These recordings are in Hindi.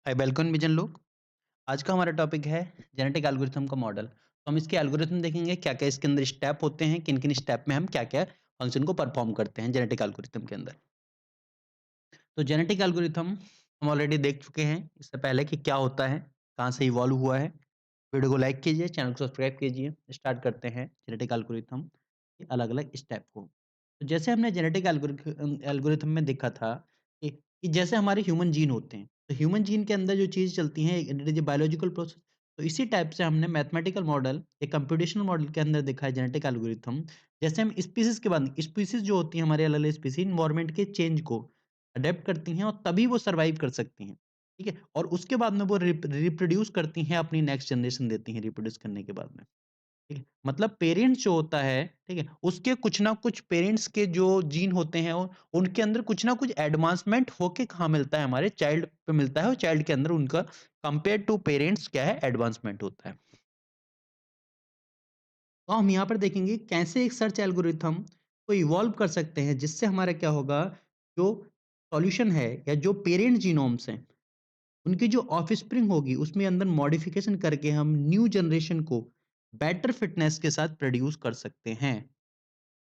हाय वेलकम विजन लोग। आज का हमारा टॉपिक है जेनेटिक एल्गोरिथम का मॉडल। तो हम इसके एल्गोरिथम देखेंगे क्या-क्या इसके अंदर स्टेप होते हैं, किन-किन स्टेप में हम क्या-क्या फंक्शन को परफॉर्म करते हैं जेनेटिक एल्गोरिथम के अंदर। तो जेनेटिक एल्गोरिथम हम ऑलरेडी देख चुके हैं इससे पहले कि क्या होता है, कहाँ से इवॉल्व हुआ है। वीडियो को लाइक कीजिए, चैनल को सब्सक्राइब कीजिए। स्टार्ट करते हैं जेनेटिक एल्गोरिथम के अलग-अलग स्टेप को। तो जैसे हमने जेनेटिक एल्गोरिथम में देखा था कि जैसे हमारे ह्यूमन जीन होते हैं, तो ह्यूमन जीन के अंदर जो चीज़ चलती है it is a biological process. तो इसी टाइप से हमने मैथमेटिकल मॉडल, एक कंप्यूटेशनल मॉडल के अंदर देखा है जेनेटिक एल्गोरिथम। जैसे हम स्पीशीज़ के बाद स्पीशीज़ जो होती हैं हमारे अलग-अलग स्पीशीज़ एनवायरनमेंट के चेंज को अडैप्ट करती हैं और तभी वो सर्वाइव कर सकती हैं। ठीक है? और उसके बाद में वो रिप्रोड्यूस करती हैं, अपनी नेक्स्ट जनरेशन देती हैं रिप्रोड्यूस करने के बाद में। ठीक है? मतलब पेरेंट्स जो होता है, ठीक है? उसके कुछ ना कुछ पेरेंट्स के जो जीन होते हैं उनके अंदर कुछ ना कुछ एडवांसमेंट होके कहाँ मिलता है, हमारे चाइल्ड पे मिलता है और चाइल्ड के अंदर उनका कंपेयर टू पेरेंट्स क्या है, एडवांसमेंट होता है। तो हम यहाँ पर देखेंगे कैसे एक सर्च एल्गोरिथम को इवॉल्व कर सकते हैं, जिससे हमारा क्या होगा, जो सॉल्यूशन है या जो पेरेंट जीनोम्स हैं उनकी जो ऑफस्प्रिंग होगी उसमें अंदर मॉडिफिकेशन करके हम न्यू जनरेशन को बेटर फिटनेस के साथ प्रोड्यूस कर सकते हैं।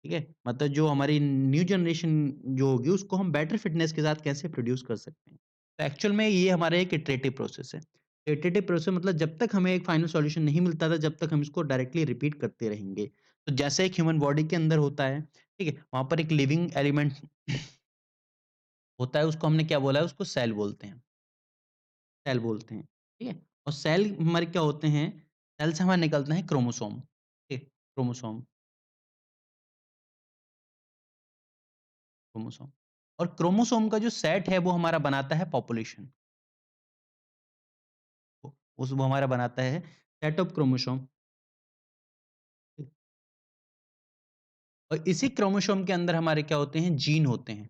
ठीक है? मतलब जो हमारी न्यू जनरेशन जो होगी उसको हम बेटर फिटनेस के साथ कैसे प्रोड्यूस कर सकते हैं। तो एक्चुअल में ये हमारा एक इटरेटिव प्रोसेस है। इटरेटिव प्रोसेस मतलब जब तक हमें एक फाइनल सॉल्यूशन नहीं मिलता था, जब तक हम इसको डायरेक्टली रिपीट करते रहेंगे। तो जैसे एक ह्यूमन बॉडी के अंदर होता है, ठीक है? वहाँ पर एक लिविंग एलिमेंट होता है, उसको हमने क्या बोला है, उसको सेल बोलते हैं। सेल बोलते हैं, ठीक है? और सेल हमारे क्या होते हैं, सेल से हमारे निकलते हैं क्रोमोसोम, ठीक? क्रोमोसोम क्रोमोसोम और क्रोमोसोम का जो सेट है वो हमारा बनाता है पॉपुलेशन। वो हमारा बनाता है सेट ऑफ क्रोमोसोम। और इसी क्रोमोसोम के अंदर हमारे क्या होते हैं, जीन होते हैं।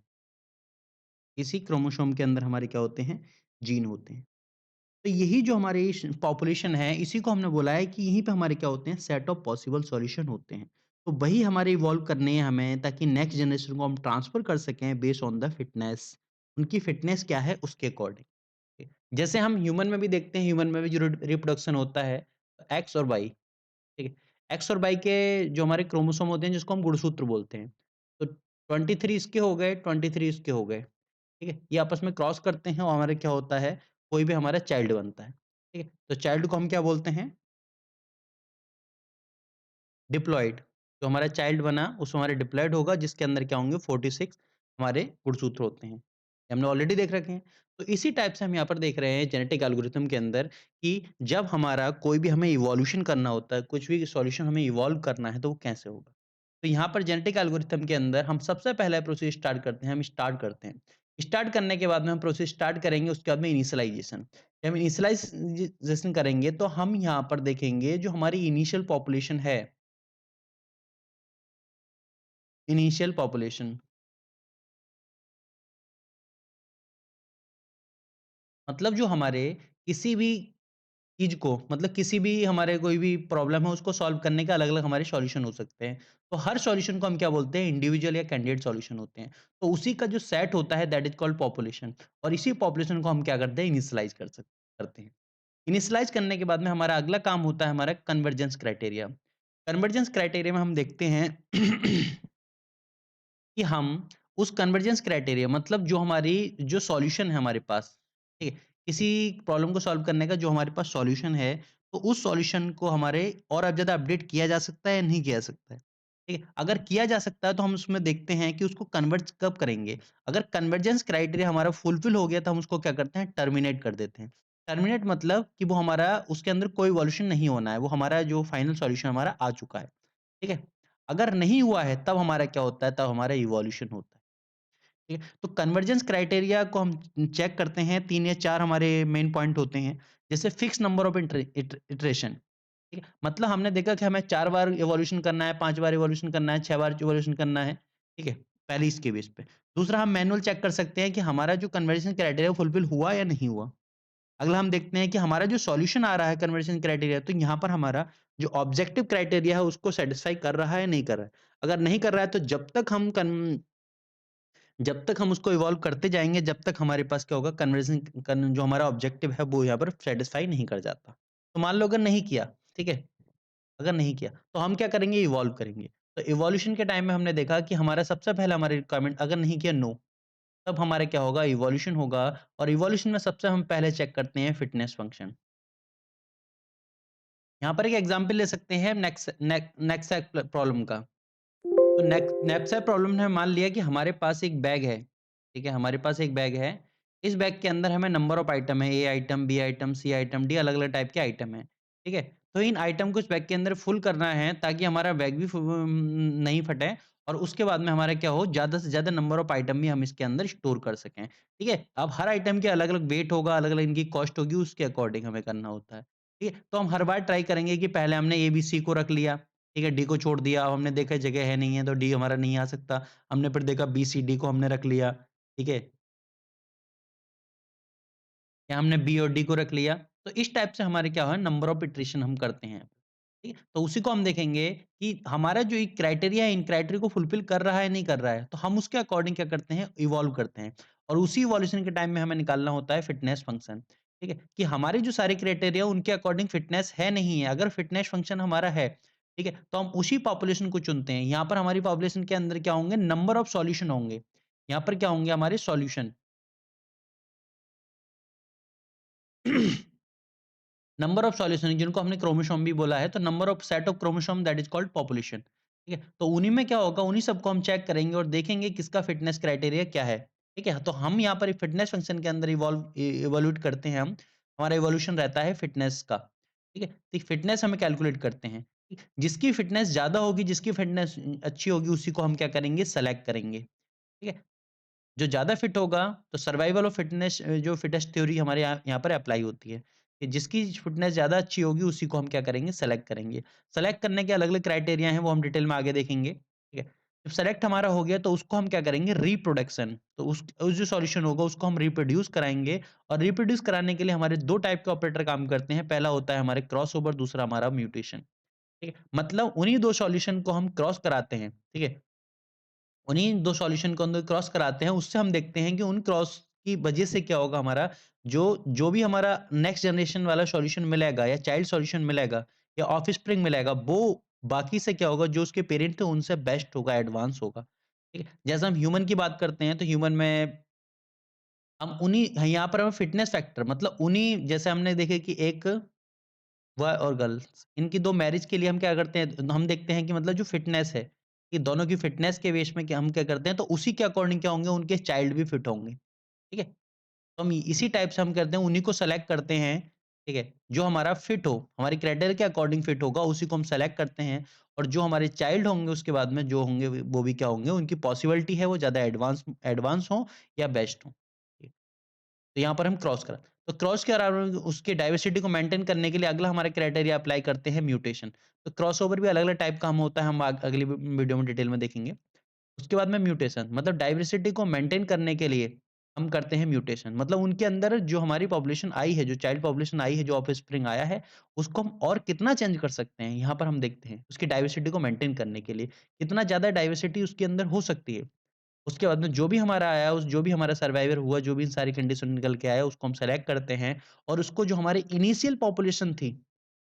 इसी क्रोमोसोम के अंदर हमारे क्या होते हैं, जीन होते हैं। तो यही जो हमारी पॉपुलेशन है, इसी को हमने बोला है कि यहीं पे हमारे क्या होते हैं, सेट ऑफ पॉसिबल सॉल्यूशन होते हैं। तो वही हमारे इवॉल्व करने हैं हमें, ताकि नेक्स्ट जनरेशन को हम ट्रांसफर कर सकें बेस्ड ऑन द फिटनेस। उनकी फिटनेस क्या है उसके अकॉर्डिंग। जैसे हम ह्यूमन में भी देखते हैं, ह्यूमन में भी जो रिप्रोडक्शन होता है, एक्स और वाई, ठीक है? एक्स और वाई के जो हमारे क्रोमोसोम होते हैं, जिसको हम गुणसूत्र बोलते हैं। तो 23 इसके हो गए, 23 इसके हो गए, ठीक है? ये आपस में क्रॉस करते हैं और हमारे क्या होता है, कोई भी हमारा चाइल्ड बनता है, ठीक है? तो चाइल्ड को हम क्या बोलते हैं, डिप्लॉइड। जो हमारा चाइल्ड बना, उसमें हमारे डिप्लॉइड होगा, जिसके अंदर क्या होंगे, 46 हमारे गुणसूत्र होते हैं। ये हमने ऑलरेडी देख रखे हैं। तो इसी टाइप से हम यहाँ पर देख रहे हैं जेनेटिक एल्गोरिथम के अंदर कि जब हमारा कोई भी हमें इवोल्यूशन करना होता है, कुछ भी सॉल्यूशन हमें इवॉल्व करना है, तो वो कैसे होगा? तो यहाँ पर जेनेटिक एल्गोरिथम के अंदर हम सबसे पहला प्रोसेस स्टार्ट करते हैं, हम स्टार्ट करते हैं। स्टार्ट करने के बाद में हम प्रोसेस स्टार्ट करेंगे, उसके बाद में इनिशियलाइजेशन। जब हम इनिशियलाइजेशन करेंगे, तो हम यहाँ पर देखेंगे जो हमारी इनिशियल पॉपुलेशन है, इनिशियल पॉपुलेशन मतलब जो हमारे किसी भी चीज़ को, मतलब किसी भी हमारे कोई भी प्रॉब्लम है, उसको सॉल्व करने के अलग-अलग हमारे सॉल्यूशन हो सकते हैं। तो हर सॉल्यूशन को हम क्या बोलते हैं, इंडिविजुअल या कैंडिडेट सॉल्यूशन होते हैं। तो उसी का जो सेट होता है दैट इज़ कॉल्ड पॉपुलेशन। और इसी पॉपुलेशन को हम क्या करते हैं, इनिशियलाइज़ करते हैं। इनिशियलाइज़ करने के बाद में हमारा अगला काम होता है हमारा कन्वर्जेंस क्राइटेरिया। कन्वर्जेंस क्राइटेरिया में हम देखते हैं कि हम उस कन्वर्जेंस क्राइटेरिया मतलब जो हमारी जो सॉल्यूशन है हमारे पास, ठीक है? किसी प्रॉब्लम को सॉल्व करने का जो हमारे पास सॉल्यूशन है, तो उस सॉल्यूशन को हमारे और अब ज़्यादा अपडेट किया जा सकता है या नहीं किया जा सकता है, ठीक है? अगर किया जा सकता है तो हम उसमें देखते हैं कि उसको कन्वर्ज कब करेंगे। अगर कन्वर्जेंस क्राइटेरिया हमारा फुलफिल हो गया तो हम उसको क्या करते हैं, टर्मिनेट कर देते हैं। टर्मिनेट मतलब कि वो हमारा उसके अंदर कोई इवोल्यूशन नहीं होना है, वो हमारा जो फाइनल सॉल्यूशन हमारा आ चुका है, ठीक है? अगर नहीं हुआ है तब हमारा क्या होता है, तब हमारा इवोल्यूशन होता है। ठीक है? तो कन्वर्जेंस क्राइटेरिया को हम चेक करते हैं, 3 या 4 हमारे मेन पॉइंट होते हैं। जैसे फिक्स नंबर ऑफ इटरेशन, ठीक है? मतलब हमने देखा कि हमें 4 बार इवोल्यूशन करना है, 5 बार इवोल्यूशन करना है, 6 बार इवोल्यूशन करना है, ठीक है? पहले इसके बेस पे। दूसरा हम मैनुअल चेक कर सकते हैं कि हमारा जो कन्वर्जेंस क्राइटेरिया फुलफिल हुआ या नहीं हुआ। अगला हम देखते हैं कि हमारा जो सॉल्यूशन आ रहा है कन्वर्जेंस क्राइटेरिया, तो यहाँ पर हमारा जो ऑब्जेक्टिव क्राइटेरिया है उसको सैटिस्फाई कर रहा है या नहीं कर रहा है। अगर नहीं कर रहा है तो जब तक हम जब तक हम उसको इवॉल्व करते जाएँगे, जब तक हमारे पास क्या होगा कन्वर्ज़न कन जो हमारा ऑब्जेक्टिव है वो यहाँ पर सैटिस्फाई नहीं कर जाता। तो मान लो अगर नहीं किया, ठीक है? अगर नहीं किया, तो हम क्या करेंगे इवॉल्व करेंगे। तो इवोल्यूशन के टाइम में हमने देखा कि हमारा सबसे पहला हमारी रिक्वायरमेंट अगर नहीं किया नो, तब हमारा क्या होगा इवोल्यूशन होगा और इवोल्यूशन में सबसे हम पहले चेक करते हैं फिटनेस फंक्शन। यहाँ पर एक एग्ज़ाम्पल ले सकते हैं नेक्सैक प्रॉब्लम का। तो नैपसैक प्रॉब्लम ने मान लिया कि हमारे पास एक बैग है, ठीक है? हमारे पास एक बैग है। इस बैग के अंदर हमें नंबर ऑफ आइटम है, ए आइटम, बी आइटम, सी आइटम, डी अलग-अलग टाइप के आइटम हैं, ठीक है? तो इन आइटम को इस बैग के अंदर फुल करना है ताकि हमारा बैग भी नहीं फटे और उसके बाद में हमारा क्या हो ज़्यादा से ज़्यादा नंबर ऑफ आइटम भी हम इसके अंदर स्टोर कर सकें, ठीक है? अब हर आइटम के अलग-अलग वेट होगा, अलग-अलग इनकी कॉस्ट होगी, उसके अकॉर्डिंग हमें करना होता है, ठीक है? तो हम हर बार ट्राई करेंगे कि पहले हमने ए, बी, सी को रख लिया, ठीक है, डी को छोड़ दिया, अब हमने देखा जगह है नहीं है तो डी हमारा नहीं आ सकता। हमने फिर देखा बी, सी, डी को हमने रख लिया, ठीक है? या हमने बी और डी को रख लिया। तो इस टाइप से हमारे क्या है नंबर ऑफ इटरेशन हम करते हैं, ठीक है? तो उसी को हम देखेंगे कि हमारा जो एक क्राइटेरिया है इन क्राइटेरिया को फुलफिल कर रहा है, नहीं कर रहा है। तो हम उसके अकॉर्डिंग क्या करते हैं इवॉल्व करते हैं और उसी इवोल्यूशन के टाइम में हमें निकालना होता है फिटनेस फंक्शन, ठीक है? कि हमारे जो सारे क्राइटेरिया उनके अकॉर्डिंग फिटनेस है, नहीं है। अगर फिटनेस फंक्शन हमारा है, ठीक है? तो हम उसी पॉपुलेशन को चुनते हैं। यहाँ पर हमारी पॉपुलेशन के अंदर क्या होंगे नंबर ऑफ सॉल्यूशन होंगे। यहाँ पर क्या होंगे हमारे सॉल्यूशन। नंबर ऑफ सॉल्यूशन जिनको हमने क्रोमोसोम भी बोला है, तो number of set of chromosome that is called population, ठीक है? तो उन्हीं में क्या होगा, उन्हीं सबको हम चेक करेंगे और देखेंगे किसका फिटनेस क्राइटेरिया क्या है, ठीक है? तो हम यहाँ पर फिटनेस फंक्शन के अंदर इवोल्यूट करते हैं हम, हमारा इवोल्यूशन रहता है फिटनेस का, ठीक है? तो फिटनेस हमें कैलकुलेट करते हैं, ठीक? जिसकी फिटनेस ज़्यादा होगी, जिसकी फिटनेस अच्छी होगी, उसी को हम क्या करेंगे सेलेक्ट करेंगे, ठीक है? जो ज़्यादा फिट होगा, तो सर्वाइवल ऑफ फिटनेस जो फिटेस्ट थ्योरी हमारे यहाँ यहाँ पर अप्लाई होती है, कि जिसकी फिटनेस ज़्यादा अच्छी होगी, उसी को हम क्या करेंगे, सेलेक्ट करेंगे। सेलेक्ट करने के अलग-अलग क्राइटेरिया हैं, वो हम डिटेल में आगे देखेंगे, ठीक है? जब सेलेक्ट हमारा हो गया, तो उसको हम क्या करेंगे, रिप्रोडक्शन। तो उस जो सॉल्यूशन होगा, उसको हम रिप्रोड्यूस कराएँगे और रिप्रोड्यूस कराने के लिए हमारे 2 टाइप के ऑपरेटर काम करते हैं। पहला होता है हमारे क्रॉसओवर, दूसरा हमारा म्यूटेशन, ठीक है? मतलब उन्हीं 2 सॉल्यूशन को हम क्रॉस कराते हैं, ठीक है? उन्हीं 2 सॉल्यूशन को अंदर क्रॉस कराते हैं, उससे हम देखते हैं कि उन क्रॉस की वजह से क्या होगा हमारा, जो जो भी हमारा नेक्स्ट जनरेशन वाला सॉल्यूशन मिलेगा या चाइल्ड सॉल्यूशन मिलेगा या ऑफस्प्रिंग मिलेगा, वो बाकी से क्या होगा, जो उसके पेरेंट थे उनसे बेस्ट होगा, एडवांस होगा, ठीक है? जैसे हम ह्यूमन की बात करते हैं, तो ह्यूमन में हम उन्हीं यहाँ पर हमें फिटनेस फैक्टर मतलब उन्हीं जैसे हमने देखे कि एक बॉय और गर्ल्स इनकी 2 मैरिज के लिए हम क्या करते हैं, हम देखते हैं कि मतलब जो फिटनेस है, कि दोनों की फिटनेस के बेस में क्या हम क्या करते हैं, तो उसी के अकॉर्डिंग क्या होंगे, उनके चाइल्ड भी फिट होंगे, ठीक है? तो हम इसी टाइप से हम करते हैं, उन्हीं को सेलेक्ट करते हैं, ठीक है? जो हमारा फिट हो, हमारी क्राइटेरिया के अकॉर्डिंग फिट होगा, उसी को हम सेलेक्ट करते हैं और जो हमारे चाइल्ड होंगे उसके बाद में जो होंगे वो भी क्या होंगे, उनकी पॉसिबिलिटी है वो ज़्यादा एडवांस एडवांस हों या बेस्ट हों। तो यहाँ पर हम क्रॉस करा। तो क्रॉस के अराउंड उसकी डाइवर्सिटी को मेंटेन करने के लिए अगला हमारा क्राइटेरिया अप्लाई करते हैं म्यूटेशन। तो क्रॉसओवर भी अलग-अलग टाइप का हम होता है, हम अगली वीडियो में डिटेल में देखेंगे। उसके बाद में म्यूटेशन मतलब डाइवर्सिटी को मेंटेन करने के लिए हम करते हैं म्यूटेशन। मतलब उनके अंदर जो हमारी पॉपुलेशन आई है, जो चाइल्ड पॉपुलेशन आई है, जो ऑफस्प्रिंग आया है, उसको हम और कितना चेंज कर सकते हैं, यहाँ पर हम देखते हैं। उसकी डाइवर्सिटी को मेंटेन करने के लिए, कितना ज़्यादा डाइवर्सिटी उसके अंदर हो सकती है। उसके बाद में जो भी हमारा आया, उस जो भी हमारा सर्वाइवर हुआ, जो भी सारी कंडीशन निकल के आया, उसको हम सेलेक्ट करते हैं और उसको जो हमारी इनिशियल पॉपुलेशन थी,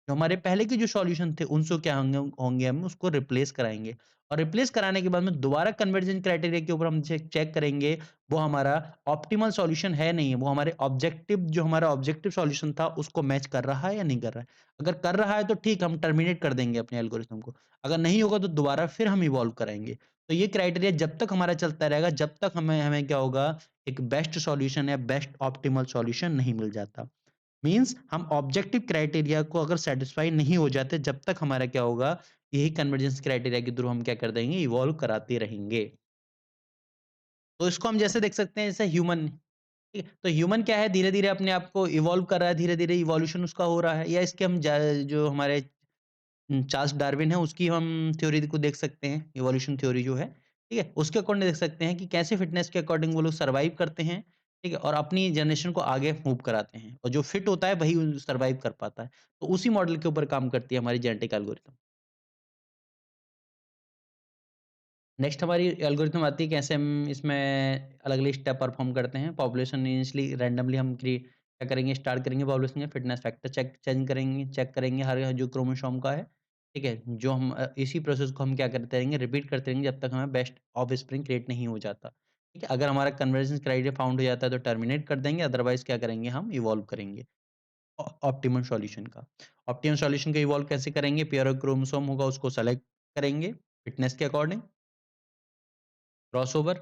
जो हमारे पहले के जो सॉल्यूशन थे, उनसे क्या होंगे होंगे हम उसको रिप्लेस कराएँगे और रिप्लेस कराने के बाद में दोबारा कन्वर्जेंस क्राइटेरिया के ऊपर हम चेक चेक करेंगे, वो हमारा ऑप्टिमल सॉल्यूशन है, नहीं है। वो हमारे ऑब्जेक्टिव जो हमारा ऑब्जेक्टिव सॉल्यूशन था, उसको मैच कर रहा है या नहीं कर रहा है। अगर कर रहा है, तो ठीक, हम टर्मिनेट कर देंगे अपने एल्गोरिथम को। अगर नहीं होगा, तो दोबारा फिर हम इवॉल्व कराएँगे। तो ये क्राइटेरिया जब तक हमारा चलता रहेगा, जब तक हमें हमें क्या होगा, एक बेस्ट सॉल्यूशन या बेस्ट ऑप्टिमल सॉल्यूशन नहीं मिल जाता। मीन्स हम ऑब्जेक्टिव क्राइटेरिया को अगर सैटिस्फाई नहीं हो जाते, जब तक हमारा क्या होगा, यही कन्वर्जेंस क्राइटेरिया के थ्रू हम क्या कर देंगे, इवॉल्व कराते रहेंगे। तो इसको हम जैसे देख सकते हैं, जैसे ह्यूमन, ठीक है? तो ह्यूमन क्या है, धीरे-धीरे अपने आप को इवॉल्व कर रहा है, धीरे-धीरे इवोल्यूशन उसका हो रहा है या इसके हम जो हमारे चार्ल्स डार्विन है, उसकी हम थ्योरी को देख सकते हैं, इवोल्यूशन थ्योरी जो है, ठीक है? उसके अकॉर्डिंग देख सकते हैं कि कैसे फिटनेस के अकॉर्डिंग वो लोग सर्वाइव करते हैं, ठीक है? और अपनी जनरेशन को आगे मूव कराते हैं और जो फिट होता है वही सर्वाइव कर पाता है। तो उसी मॉडल के ऊपर काम करती है हमारी जेनेटिक एल्गोरिथम। नेक्स्ट हमारी एल्गोरिथम आती है कैसे हम इसमें अलग-अलग स्टेप परफॉर्म करते हैं। पॉपुलेशन इनिशियली रैंडमली हम क्या करेंगे स्टार्ट करेंगे पॉपुलेशन के फिटनेस फैक्टर चेक करेंगे हर जो क्रोमोसोम का है, ठीक है? जो हम इसी प्रोसेस को हम क्या करते रहेंगे रिपीट करते रहेंगे जब तक हमें बेस्ट ऑफस्प्रिंग क्रिएट नहीं हो जाता, ठीक है? अगर हमारा कन्वर्जेंस क्राइटेरिया फाउंड हो जाता है तो टर्मिनेट कर देंगे अदरवाइज़ क्या करेंगे हम इवॉल्व करेंगे ऑप्टिमम सॉल्यूशन का। ऑप्टिमम सॉल्यूशन को इवॉल्व कैसे करेंगे? पेयर ऑफ क्रोमोसोम होगा उसको सेलेक्ट करेंगे फिटनेस के according, crossover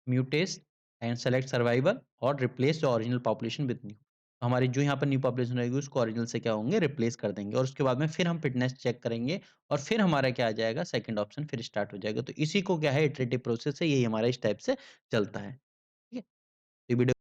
mutates and select survival और replace the original population with new. हमारी जो यहाँ पर न्यू पॉपुलेशन रहेगी उसको ओरिजिनल से क्या होंगे रिप्लेस कर देंगे और उसके बाद में फिर हम फिटनेस चेक करेंगे और फिर हमारा क्या आ जाएगा सेकंड ऑप्शन फिर स्टार्ट हो जाएगा। तो इसी को क्या है इटरेटिव प्रोसेस है, यही हमारा इस टाइप से चलता है। ठीक है? तो ये वीडियो